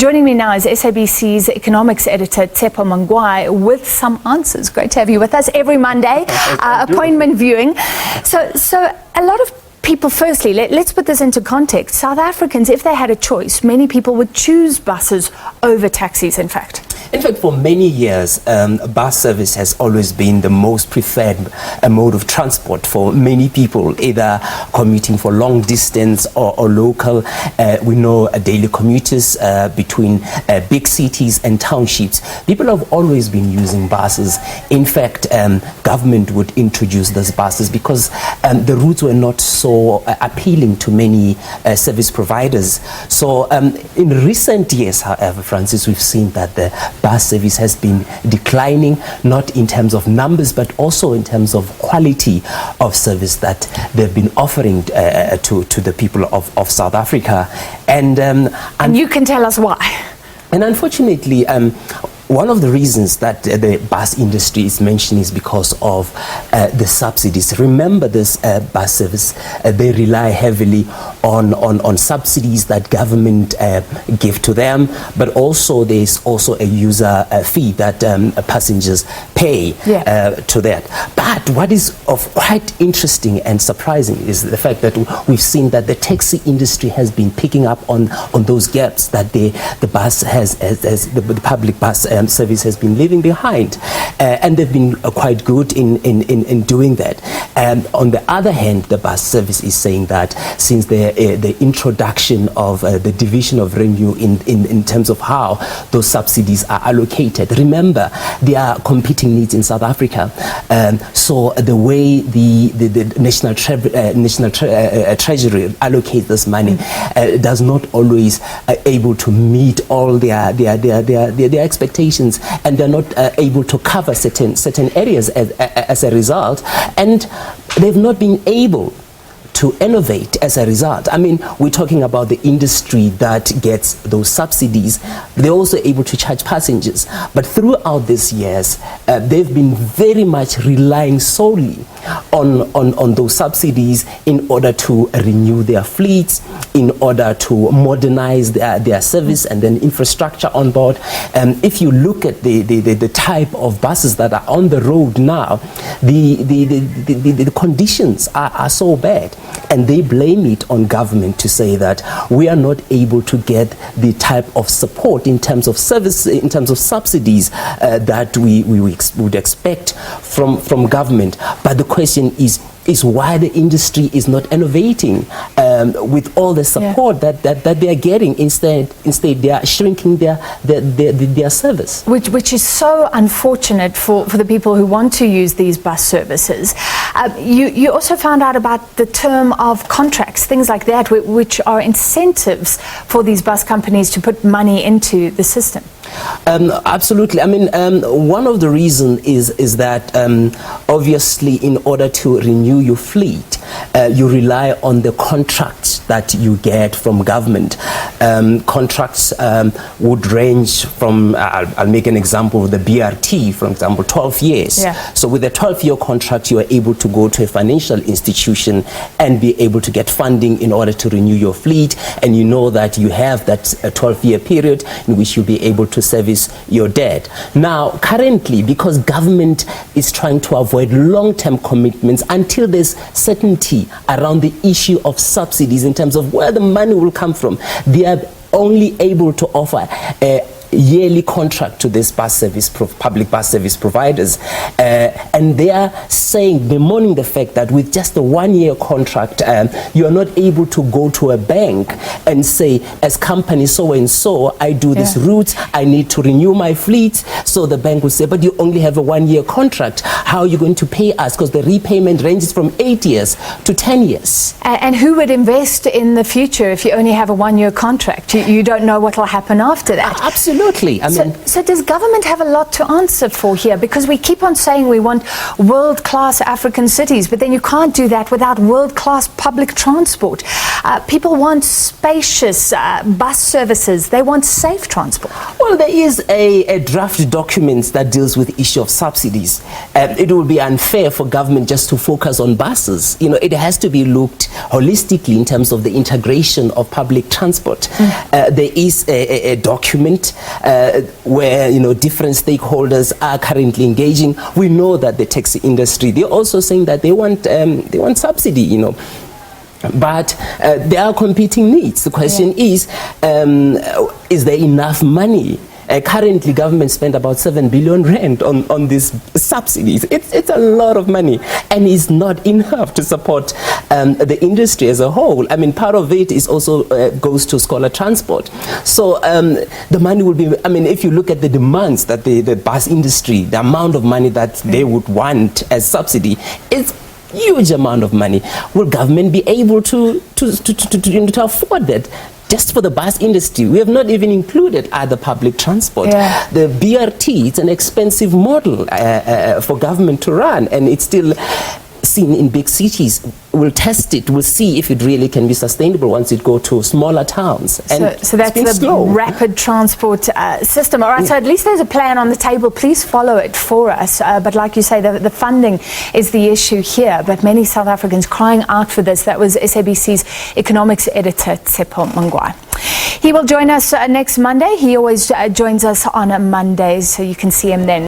Joining me now is SABC's economics editor, Tshepo Mongoai, with some answers. Great to have you with us every Monday, appointment viewing. So a lot of people, firstly, let's put this into context. South Africans, if they had a choice, many people would choose buses over taxis, in fact. In fact, for many years, bus service has always been the most preferred mode of transport for many people, either commuting for long distance or local. We know daily commuters between big cities and townships. People have always been using buses. In fact, government would introduce those buses because the routes were not so appealing to many service providers. So in recent years, however, Francis, we've seen that the bus service has been declining, not in terms of numbers, but also in terms of quality of service that they've been offering to the people of South Africa. And you can tell us why. And unfortunately, one of the reasons that the bus industry is mentioned is because of the subsidies. Remember, this bus service, they rely heavily on subsidies that government give to them, but also there's also a user fee that passengers pay to that. But what is of quite interesting and surprising is the fact that we've seen that the taxi industry has been picking up on those gaps that the bus the public bus service has been leaving behind, and they've been quite good in doing that. And on the other hand, the bus service is saying that since the introduction of the division of revenue in terms of how those subsidies are allocated, remember there are competing needs in South Africa, so the way the national treasury allocates this money does not always able to meet all their expectations, and they're not able to cover certain areas as a result, and they've not been able to innovate as a result. I mean, we're talking about the industry that gets those subsidies. They're also able to charge passengers. But throughout these years, they've been very much relying solely on those subsidies in order to renew their fleets, in order to modernize their service and then infrastructure on board. If you look at the type of buses that are on the road now, the conditions are so bad. And they blame it on government to say that we are not able to get the type of support in terms of service, in terms of subsidies that we would expect from government. But the question is why the industry is not innovating with all the support that they are getting. Instead they are shrinking their service, which is so unfortunate for the people who want to use these bus services. You also found out about the term of contracts, things like that, which are incentives for these bus companies to put money into the system. Absolutely. I mean, one of the reasons is that obviously in order to renew your fleet, you rely on the contracts that you get from government. Contracts would range from, I'll make an example of the BRT, for example, 12 years. Yeah. So with a 12-year contract, you are able to go to a financial institution and be able to get funding in order to renew your fleet, and you know that you have that 12-year period in which you'll be able to service your debt. Now, currently, because government is trying to avoid long-term commitments until there's certainty around the issue of subsidies in terms of where the money will come from, they are only able to offer a yearly contract to this public bus service providers, and they are saying, bemoaning the fact that with just a 1-year contract, you are not able to go to a bank and say, as company so and so, I do this route, I need to renew my fleet. So the bank will say, but you only have a 1-year contract. How are you going to pay us? Because the repayment ranges from 8 years to 10 years. And who would invest in the future if you only have a 1-year contract? You don't know what will happen after that. Absolutely. Absolutely. So does government have a lot to answer for here? Because we keep on saying we want world-class African cities, but then you can't do that without world-class public transport. People want spacious bus services. They want safe transport. Well, there is a draft document that deals with the issue of subsidies. It would be unfair for government just to focus on buses. You know, it has to be looked holistically in terms of the integration of public transport. There is a document where, you know, different stakeholders are currently engaging. We know that the taxi industry, they're also saying that they want subsidy, you know. But there are competing needs. The question is there enough money? Currently, government spend about 7 billion rand on these subsidies. It's a lot of money, and it's not enough to support the industry as a whole. I mean, part of it is also goes to scholar transport. So the money will be, I mean, if you look at the demands that the bus industry, the amount of money that they would want as subsidy, it's huge amount of money. Will government be able to afford that? Just for the bus industry, we have not even included other public transport. The BRT, it's an expensive model for government to run, and it's still seen in big cities. We'll test it, we'll see if it really can be sustainable once it goes to smaller towns. And so that's the slow rapid transport system. All right, so at least there's a plan on the table. Please follow it for us. But like you say, the funding is the issue here. But many South Africans crying out for this. That was SABC's economics editor, Tshepo Mongoai. He will join us next Monday. He always joins us on a Monday, so you can see him then.